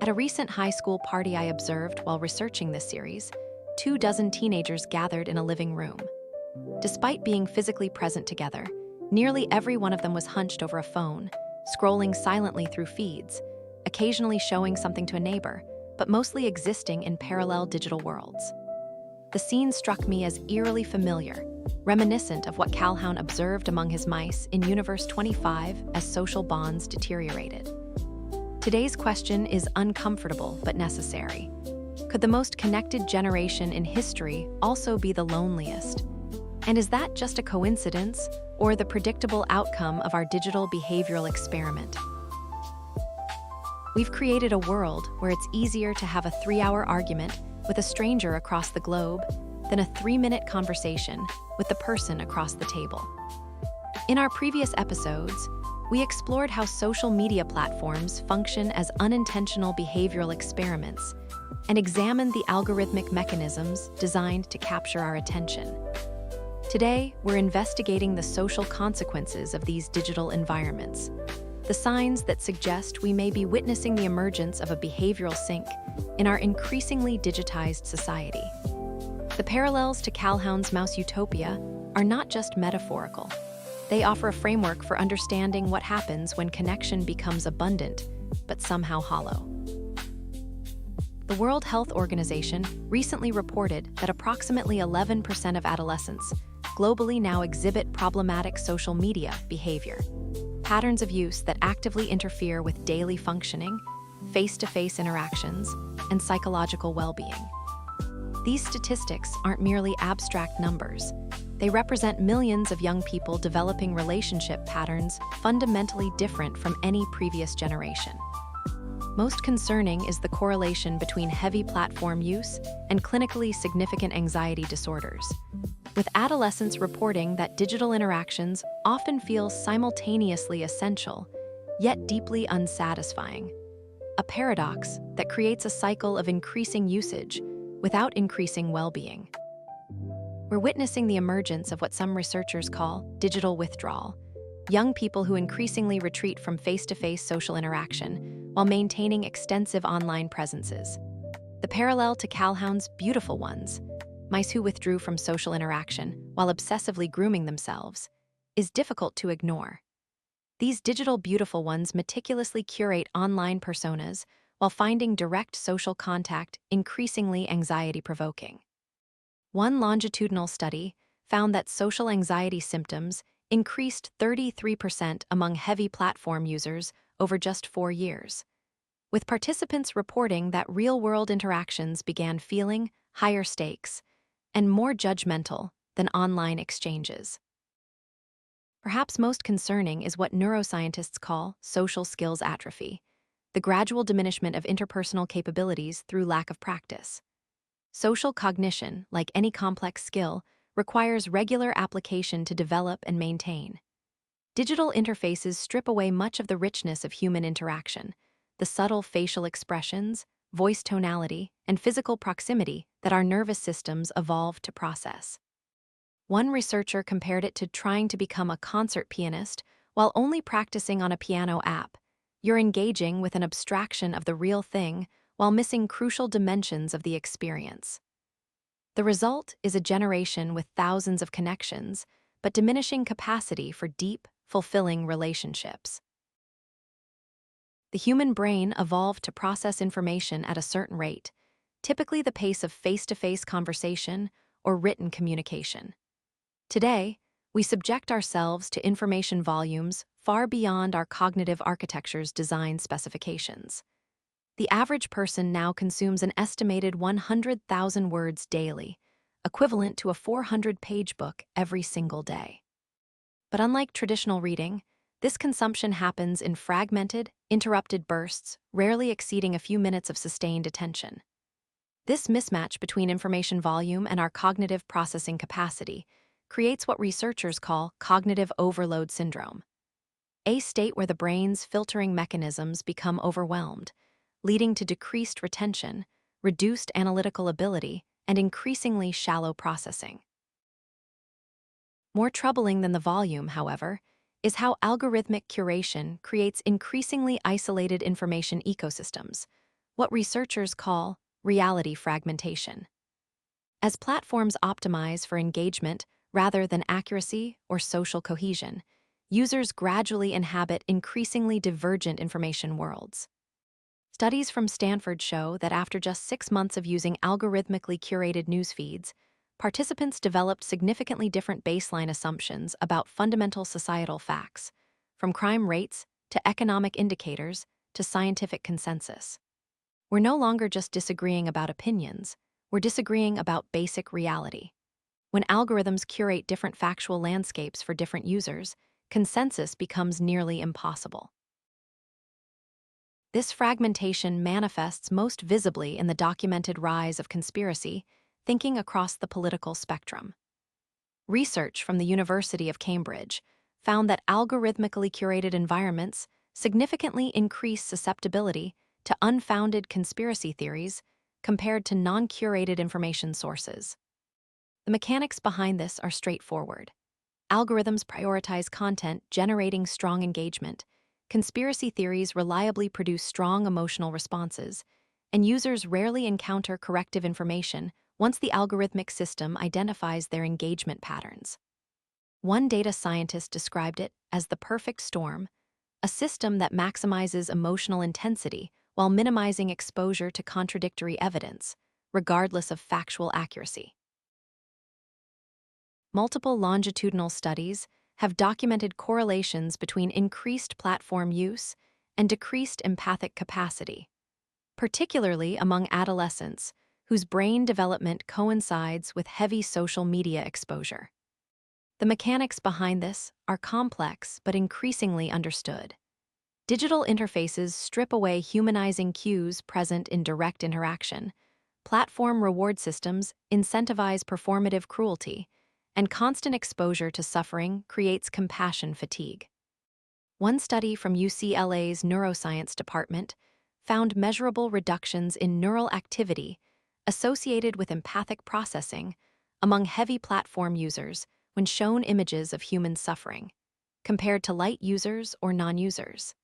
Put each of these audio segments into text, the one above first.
At a recent high school party I observed while researching this series, 24 teenagers gathered in a living room. Despite being physically present together, nearly every one of them was hunched over a phone, scrolling silently through feeds, occasionally showing something to a neighbor, but mostly existing in parallel digital worlds. The scene struck me as eerily familiar, reminiscent of what Calhoun observed among his mice in Universe 25 as social bonds deteriorated. Today's question is uncomfortable but necessary. Could the most connected generation in history also be the loneliest? And is that just a coincidence or the predictable outcome of our digital behavioral experiment? We've created a world where it's easier to have a 3-hour argument with a stranger across the globe than a 3-minute conversation with the person across the table. In our previous episodes, we explored how social media platforms function as unintentional behavioral experiments and examined the algorithmic mechanisms designed to capture our attention. Today, we're investigating the social consequences of these digital environments, the signs that suggest we may be witnessing the emergence of a behavioral sink in our increasingly digitized society. The parallels to Calhoun's mouse utopia are not just metaphorical. They offer a framework for understanding what happens when connection becomes abundant, but somehow hollow. The World Health Organization recently reported that approximately 11% of adolescents globally now exhibit problematic social media behavior, patterns of use that actively interfere with daily functioning, face-to-face interactions, and psychological well-being. These statistics aren't merely abstract numbers. They represent millions of young people developing relationship patterns fundamentally different from any previous generation. Most concerning is the correlation between heavy platform use and clinically significant anxiety disorders, with adolescents reporting that digital interactions often feel simultaneously essential, yet deeply unsatisfying, a paradox that creates a cycle of increasing usage without increasing well-being. We're witnessing the emergence of what some researchers call digital withdrawal, young people who increasingly retreat from face-to-face social interaction while maintaining extensive online presences. The parallel to Calhoun's beautiful ones, mice who withdrew from social interaction while obsessively grooming themselves, is difficult to ignore. These digital beautiful ones meticulously curate online personas while finding direct social contact increasingly anxiety-provoking. One longitudinal study found that social anxiety symptoms increased 33% among heavy platform users over just 4 years, with participants reporting that real-world interactions began feeling higher stakes and more judgmental than online exchanges. Perhaps most concerning is what neuroscientists call social skills atrophy, the gradual diminishment of interpersonal capabilities through lack of practice. Social cognition, like any complex skill, requires regular application to develop and maintain. Digital interfaces strip away much of the richness of human interaction, the subtle facial expressions, voice tonality, and physical proximity that our nervous systems evolved to process. One researcher compared it to trying to become a concert pianist while only practicing on a piano app. You're engaging with an abstraction of the real thing while missing crucial dimensions of the experience. The result is a generation with thousands of connections, but diminishing capacity for deep, fulfilling relationships. The human brain evolved to process information at a certain rate, typically the pace of face-to-face conversation or written communication. Today, we subject ourselves to information volumes far beyond our cognitive architecture's design specifications. The average person now consumes an estimated 100,000 words daily, equivalent to a 400-page book every single day. But unlike traditional reading, this consumption happens in fragmented, interrupted bursts, rarely exceeding a few minutes of sustained attention. This mismatch between information volume and our cognitive processing capacity creates what researchers call cognitive overload syndrome, a state where the brain's filtering mechanisms become overwhelmed, leading to decreased retention, reduced analytical ability, and increasingly shallow processing. More troubling than the volume, however, is how algorithmic curation creates increasingly isolated information ecosystems, what researchers call reality fragmentation. As platforms optimize for engagement rather than accuracy or social cohesion, users gradually inhabit increasingly divergent information worlds. Studies from Stanford show that after just 6 months of using algorithmically curated news feeds, participants developed significantly different baseline assumptions about fundamental societal facts, from crime rates to economic indicators to scientific consensus. We're no longer just disagreeing about opinions, we're disagreeing about basic reality. When algorithms curate different factual landscapes for different users, consensus becomes nearly impossible. This fragmentation manifests most visibly in the documented rise of conspiracy thinking across the political spectrum. Research from the University of Cambridge found that algorithmically curated environments significantly increase susceptibility to unfounded conspiracy theories compared to non-curated information sources. The mechanics behind this are straightforward. Algorithms prioritize content generating strong engagement. Conspiracy theories reliably produce strong emotional responses, and users rarely encounter corrective information once the algorithmic system identifies their engagement patterns. One data scientist described it as the perfect storm, a system that maximizes emotional intensity while minimizing exposure to contradictory evidence, regardless of factual accuracy. Multiple longitudinal studies have documented correlations between increased platform use and decreased empathic capacity, particularly among adolescents whose brain development coincides with heavy social media exposure. The mechanics behind this are complex but increasingly understood. Digital interfaces strip away humanizing cues present in direct interaction. Platform reward systems incentivize performative cruelty, and constant exposure to suffering creates compassion fatigue. One study from UCLA's neuroscience department found measurable reductions in neural activity associated with empathic processing among heavy platform users when shown images of human suffering, compared to light users or non-users,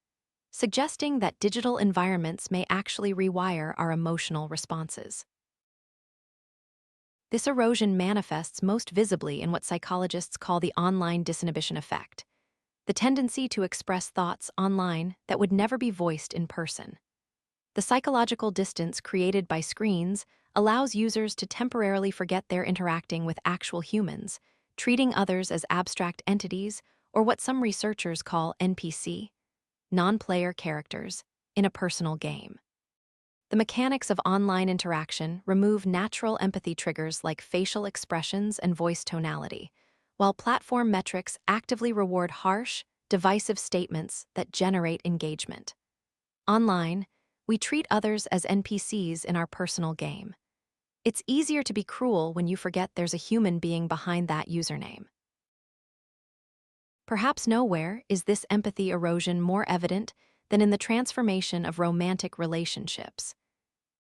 suggesting that digital environments may actually rewire our emotional responses. This erosion manifests most visibly in what psychologists call the online disinhibition effect, the tendency to express thoughts online that would never be voiced in person. The psychological distance created by screens allows users to temporarily forget they're interacting with actual humans, treating others as abstract entities or what some researchers call NPC, non-player characters, in a personal game. The mechanics of online interaction remove natural empathy triggers like facial expressions and voice tonality, while platform metrics actively reward harsh, divisive statements that generate engagement. Online, we treat others as NPCs in our personal game. It's easier to be cruel when you forget there's a human being behind that username. Perhaps nowhere is this empathy erosion more evident than in the transformation of romantic relationships.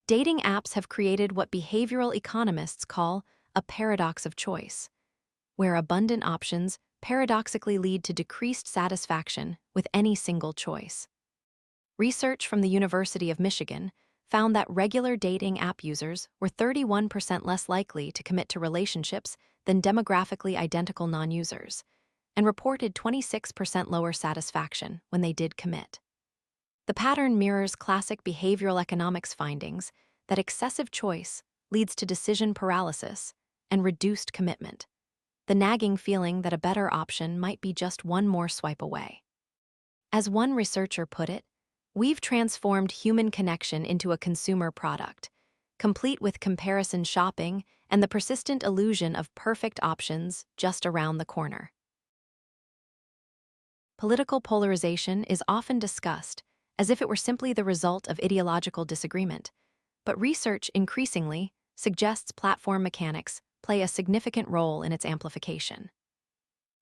Dating apps have created what behavioral economists call a paradox of choice, where abundant options paradoxically lead to decreased satisfaction with any single choice. Research from the University of Michigan found that regular dating app users were 31% less likely to commit to relationships than demographically identical non-users, and reported 26% lower satisfaction when they did commit. The pattern mirrors classic behavioral economics findings that excessive choice leads to decision paralysis and reduced commitment, the nagging feeling that a better option might be just one more swipe away. As one researcher put it, we've transformed human connection into a consumer product, complete with comparison shopping and the persistent illusion of perfect options just around the corner. Political polarization is often discussed as if it were simply the result of ideological disagreement, but research increasingly suggests platform mechanics play a significant role in its amplification.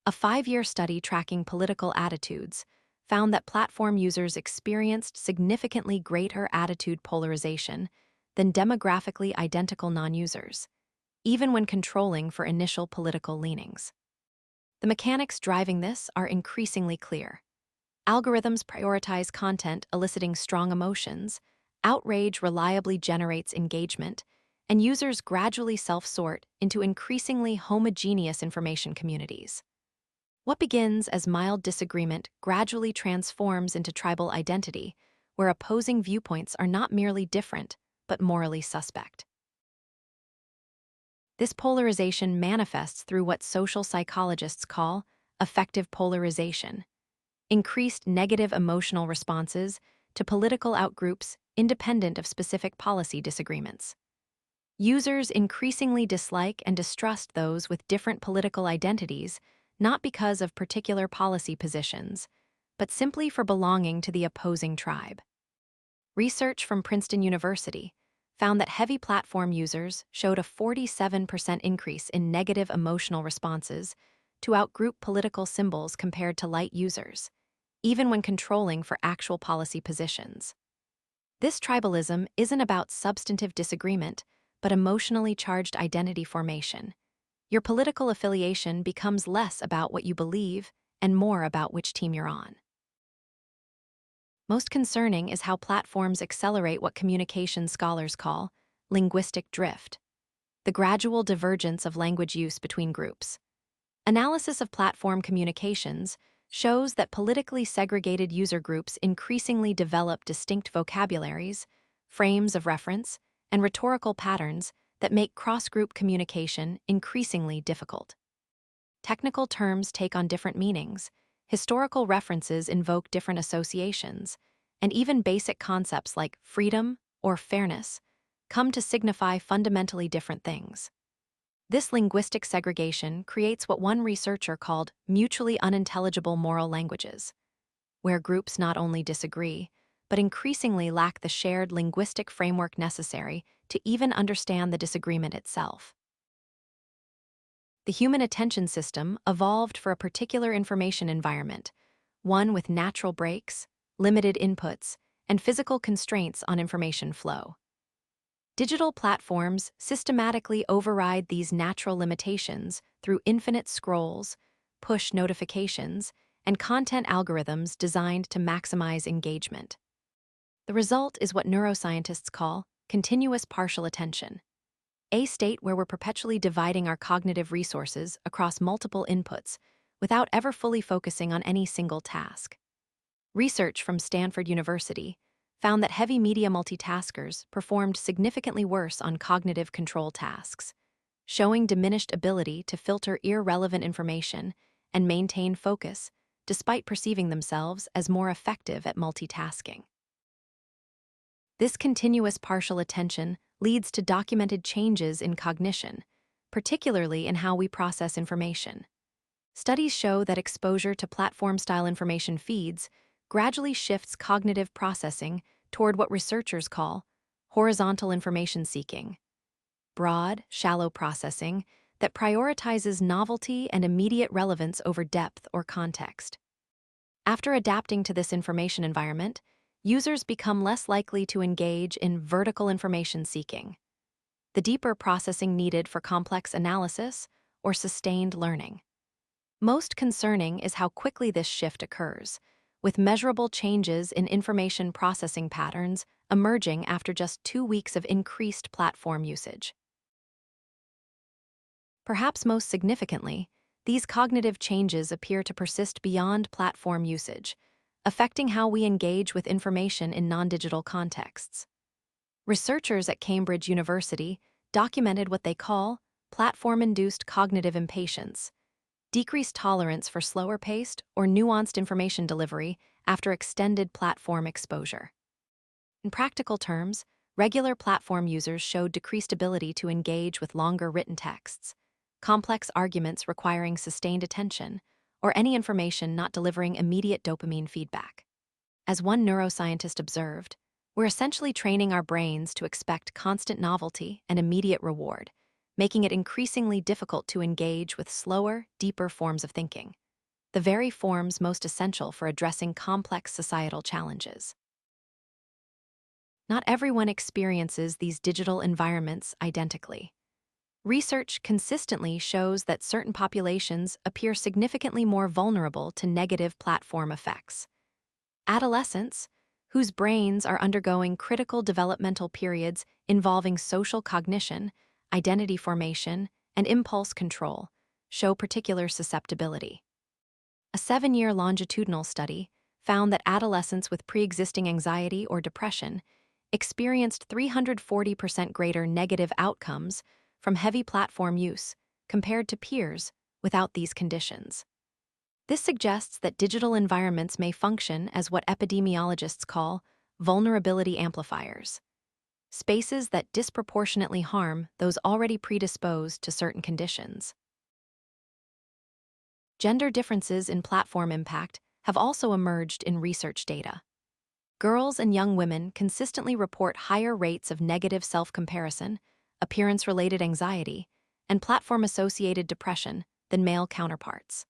A 5-year study tracking political attitudes found that platform users experienced significantly greater attitude polarization than demographically identical non-users, even when controlling for initial political leanings. The mechanics driving this are increasingly clear. Algorithms prioritize content eliciting strong emotions, Outrage reliably generates engagement, and users gradually self-sort into increasingly homogeneous information communities. What begins as mild disagreement gradually transforms into tribal identity, where opposing viewpoints are not merely different, but morally suspect. This polarization manifests through what social psychologists call affective polarization, increased negative emotional responses to political outgroups independent of specific policy disagreements. Users increasingly dislike and distrust those with different political identities, not because of particular policy positions, but simply for belonging to the opposing tribe. Research from Princeton University found that heavy platform users showed a 47% increase in negative emotional responses to outgroup political symbols compared to light users, even when controlling for actual policy positions. This tribalism isn't about substantive disagreement, but emotionally charged identity formation. Your political affiliation becomes less about what you believe and more about which team you're on. Most concerning is how platforms accelerate what communication scholars call linguistic drift, the gradual divergence of language use between groups. Analysis of platform communications shows that politically segregated user groups increasingly develop distinct vocabularies, frames of reference, and rhetorical patterns that make cross-group communication increasingly difficult. Technical terms take on different meanings, historical references invoke different associations, and even basic concepts like freedom or fairness come to signify fundamentally different things. This linguistic segregation creates what one researcher called mutually unintelligible moral languages, where groups not only disagree, but increasingly lack the shared linguistic framework necessary to even understand the disagreement itself. The human attention system evolved for a particular information environment, one with natural breaks, limited inputs, and physical constraints on information flow. Digital platforms systematically override these natural limitations through infinite scrolls, push notifications, and content algorithms designed to maximize engagement. The result is what neuroscientists call continuous partial attention, a state where we're perpetually dividing our cognitive resources across multiple inputs without ever fully focusing on any single task. Research from Stanford University found that heavy media multitaskers performed significantly worse on cognitive control tasks, showing diminished ability to filter irrelevant information and maintain focus despite perceiving themselves as more effective at multitasking. This continuous partial attention leads to documented changes in cognition, particularly in how we process information. Studies show that exposure to platform-style information feeds gradually shifts cognitive processing toward what researchers call horizontal information seeking, broad, shallow processing that prioritizes novelty and immediate relevance over depth or context. After adapting to this information environment, users become less likely to engage in vertical information seeking, the deeper processing needed for complex analysis or sustained learning. Most concerning is how quickly this shift occurs, with measurable changes in information processing patterns emerging after just 2 weeks of increased platform usage. Perhaps most significantly, these cognitive changes appear to persist beyond platform usage, affecting how we engage with information in non-digital contexts. Researchers at Cambridge University documented what they call platform-induced cognitive impatience, decreased tolerance for slower-paced or nuanced information delivery after extended platform exposure. In practical terms, regular platform users showed decreased ability to engage with longer written texts, complex arguments requiring sustained attention, or any information not delivering immediate dopamine feedback. As one neuroscientist observed, we're essentially training our brains to expect constant novelty and immediate reward, making it increasingly difficult to engage with slower, deeper forms of thinking, the very forms most essential for addressing complex societal challenges. Not everyone experiences these digital environments identically. Research consistently shows that certain populations appear significantly more vulnerable to negative platform effects. Adolescents, whose brains are undergoing critical developmental periods involving social cognition, identity formation, and impulse control, show particular susceptibility. A 7-year longitudinal study found that adolescents with pre-existing anxiety or depression experienced 340% greater negative outcomes from heavy platform use compared to peers without these conditions. This suggests that digital environments may function as what epidemiologists call vulnerability amplifiers, spaces that disproportionately harm those already predisposed to certain conditions. Gender differences in platform impact have also emerged in research data. Girls and young women consistently report higher rates of negative self-comparison, appearance-related anxiety, and platform-associated depression than male counterparts.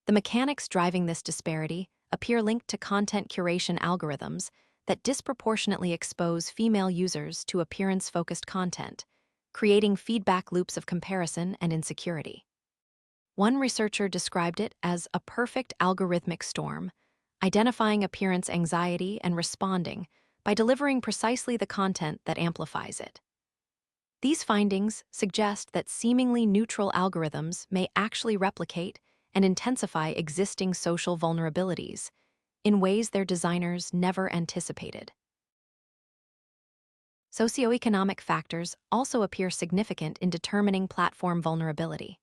The mechanics driving this disparity appear linked to content curation algorithms that disproportionately expose female users to appearance-focused content, creating feedback loops of comparison and insecurity. One researcher described it as a perfect algorithmic storm, identifying appearance anxiety and responding by delivering precisely the content that amplifies it. These findings suggest that seemingly neutral algorithms may actually replicate and intensify existing social vulnerabilities in ways their designers never anticipated. Socioeconomic factors also appear significant in determining platform vulnerability.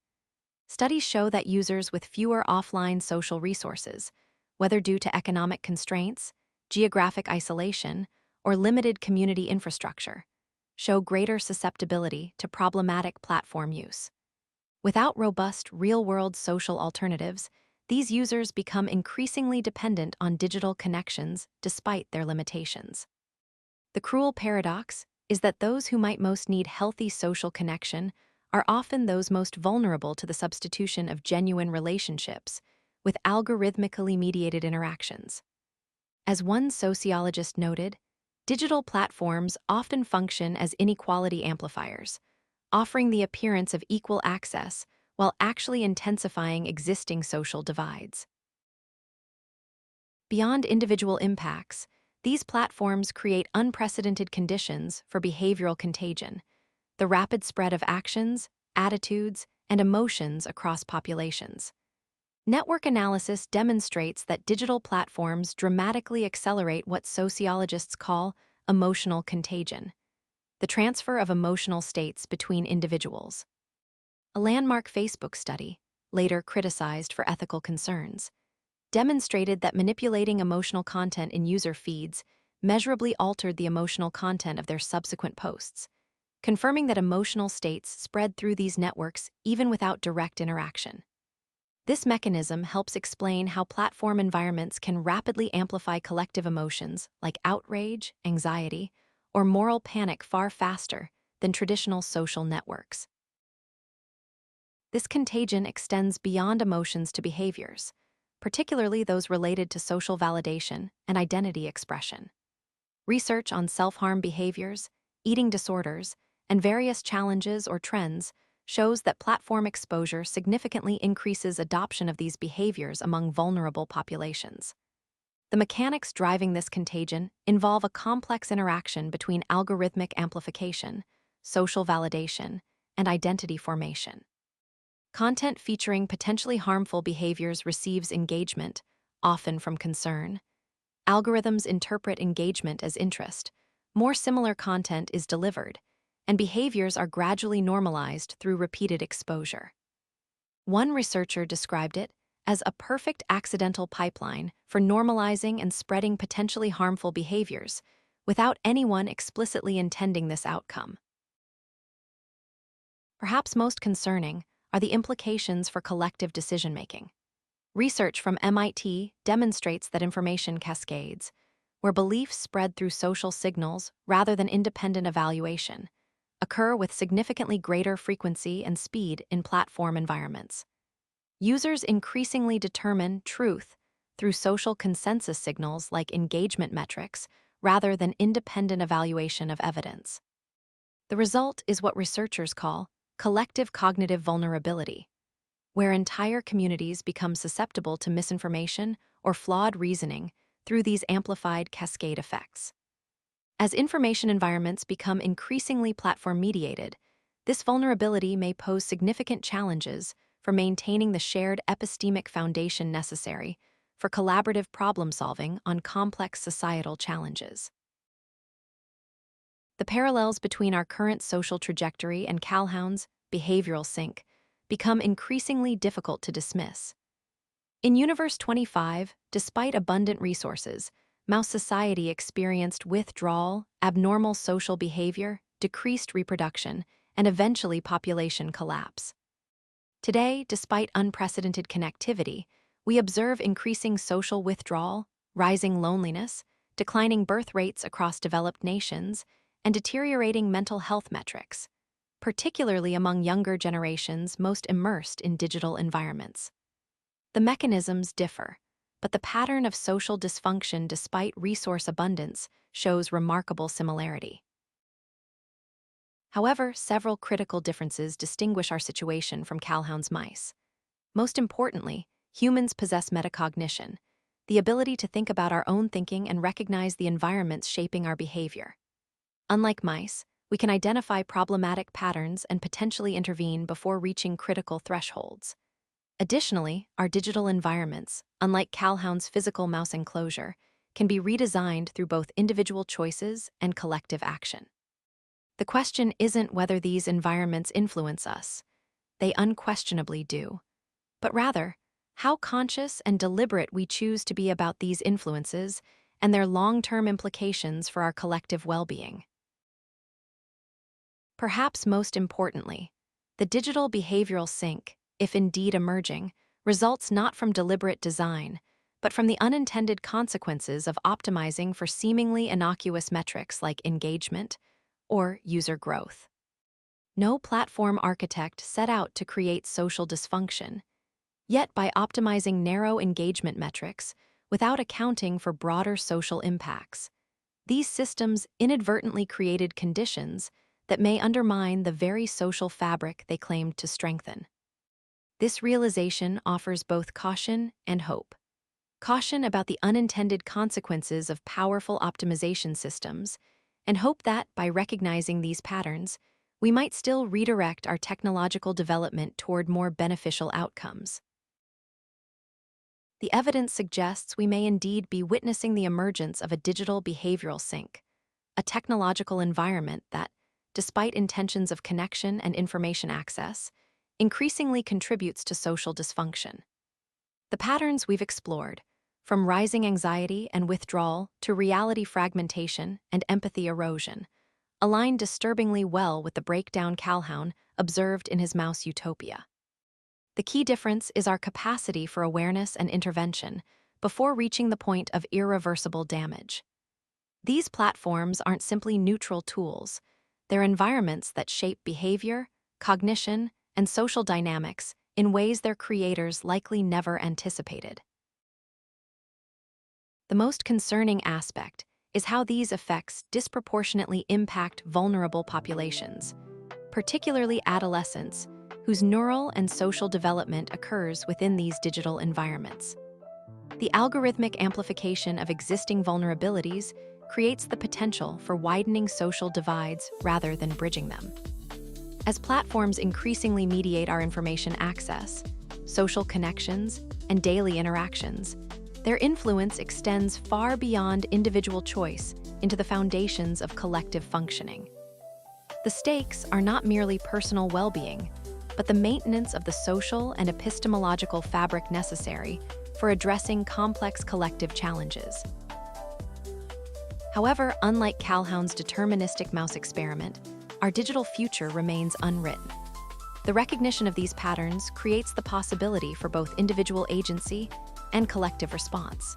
Studies show that users with fewer offline social resources, whether due to economic constraints, geographic isolation, or limited community infrastructure, show greater susceptibility to problematic platform use. Without robust, real-world social alternatives, these users become increasingly dependent on digital connections despite their limitations. The cruel paradox is that those who might most need healthy social connection are often those most vulnerable to the substitution of genuine relationships with algorithmically mediated interactions. As one sociologist noted, digital platforms often function as inequality amplifiers, offering the appearance of equal access while actually intensifying existing social divides. Beyond individual impacts, these platforms create unprecedented conditions for behavioral contagion, the rapid spread of actions, attitudes, and emotions across populations. Network analysis demonstrates that digital platforms dramatically accelerate what sociologists call emotional contagion, the transfer of emotional states between individuals. A landmark Facebook study, later criticized for ethical concerns, demonstrated that manipulating emotional content in user feeds measurably altered the emotional content of their subsequent posts, confirming that emotional states spread through these networks even without direct interaction. This mechanism helps explain how platform environments can rapidly amplify collective emotions like outrage, anxiety, or moral panic far faster than traditional social networks. This contagion extends beyond emotions to behaviors, particularly those related to social validation and identity expression. Research on self-harm behaviors, eating disorders, and various challenges or trends shows that platform exposure significantly increases adoption of these behaviors among vulnerable populations. The mechanics driving this contagion involve a complex interaction between algorithmic amplification, social validation, and identity formation. Content featuring potentially harmful behaviors receives engagement, often from concern. Algorithms interpret engagement as interest. More similar content is delivered, and behaviors are gradually normalized through repeated exposure. One researcher described it as a perfect accidental pipeline for normalizing and spreading potentially harmful behaviors without anyone explicitly intending this outcome. Perhaps most concerning are the implications for collective decision-making. Research from MIT demonstrates that information cascades, where beliefs spread through social signals rather than independent evaluation, occur with significantly greater frequency and speed in platform environments. Users increasingly determine truth through social consensus signals like engagement metrics rather than independent evaluation of evidence. The result is what researchers call collective cognitive vulnerability, where entire communities become susceptible to misinformation or flawed reasoning through these amplified cascade effects. As information environments become increasingly platform-mediated, this vulnerability may pose significant challenges for maintaining the shared epistemic foundation necessary for collaborative problem-solving on complex societal challenges. The parallels between our current social trajectory and Calhoun's behavioral sink become increasingly difficult to dismiss. In Universe 25, despite abundant resources, mouse society experienced withdrawal, abnormal social behavior, decreased reproduction, and eventually population collapse. Today, despite unprecedented connectivity, we observe increasing social withdrawal, rising loneliness, declining birth rates across developed nations, and deteriorating mental health metrics, particularly among younger generations most immersed in digital environments. The mechanisms differ, but the pattern of social dysfunction despite resource abundance shows remarkable similarity. However, several critical differences distinguish our situation from Calhoun's mice. Most importantly, humans possess metacognition, the ability to think about our own thinking and recognize the environments shaping our behavior. Unlike mice, we can identify problematic patterns and potentially intervene before reaching critical thresholds. Additionally, our digital environments, unlike Calhoun's physical mouse enclosure, can be redesigned through both individual choices and collective action. The question isn't whether these environments influence us. They unquestionably do. But rather, how conscious and deliberate we choose to be about these influences and their long-term implications for our collective well-being. Perhaps most importantly, the digital behavioral sink, if indeed emerging, results not from deliberate design, but from the unintended consequences of optimizing for seemingly innocuous metrics like engagement or user growth. No platform architect set out to create social dysfunction, yet by optimizing narrow engagement metrics without accounting for broader social impacts, these systems inadvertently created conditions that may undermine the very social fabric they claimed to strengthen. This realization offers both caution and hope. Caution about the unintended consequences of powerful optimization systems, and hope that, by recognizing these patterns, we might still redirect our technological development toward more beneficial outcomes. The evidence suggests we may indeed be witnessing the emergence of a digital behavioral sink, a technological environment that, despite intentions of connection and information access, increasingly contributes to social dysfunction. The patterns we've explored, from rising anxiety and withdrawal to reality fragmentation and empathy erosion, align disturbingly well with the breakdown Calhoun observed in his mouse utopia. The key difference is our capacity for awareness and intervention before reaching the point of irreversible damage. These platforms aren't simply neutral tools. They're environments that shape behavior, cognition, and social dynamics in ways their creators likely never anticipated. The most concerning aspect is how these effects disproportionately impact vulnerable populations, particularly adolescents, whose neural and social development occurs within these digital environments. The algorithmic amplification of existing vulnerabilities creates the potential for widening social divides rather than bridging them. As platforms increasingly mediate our information access, social connections, and daily interactions, their influence extends far beyond individual choice into the foundations of collective functioning. The stakes are not merely personal well-being, but the maintenance of the social and epistemological fabric necessary for addressing complex collective challenges. However, unlike Calhoun's deterministic mouse experiment, our digital future remains unwritten. The recognition of these patterns creates the possibility for both individual agency and collective response.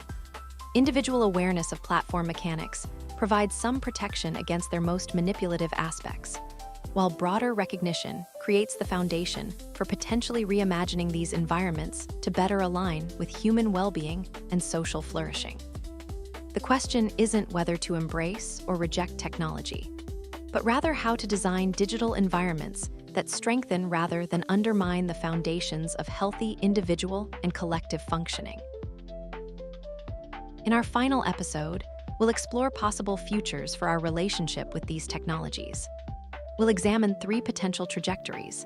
Individual awareness of platform mechanics provides some protection against their most manipulative aspects, while broader recognition creates the foundation for potentially reimagining these environments to better align with human well-being and social flourishing. The question isn't whether to embrace or reject technology, but rather how to design digital environments that strengthen rather than undermine the foundations of healthy individual and collective functioning. In our final episode, we'll explore possible futures for our relationship with these technologies. We'll examine 3 potential trajectories: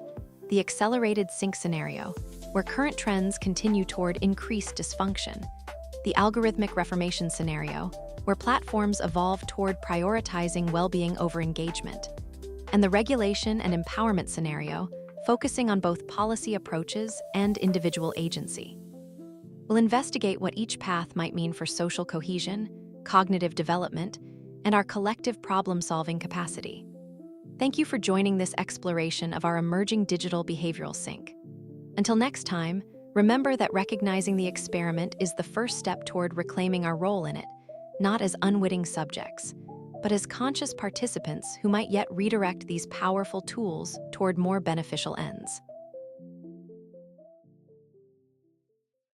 the accelerated sync scenario, where current trends continue toward increased dysfunction; the algorithmic reformation scenario, where platforms evolve toward prioritizing well-being over engagement; and the regulation and empowerment scenario, focusing on both policy approaches and individual agency. We'll investigate what each path might mean for social cohesion, cognitive development, and our collective problem-solving capacity. Thank you for joining this exploration of our emerging digital behavioral sync. Until next time, remember that recognizing the experiment is the first step toward reclaiming our role in it, not as unwitting subjects, but as conscious participants who might yet redirect these powerful tools toward more beneficial ends.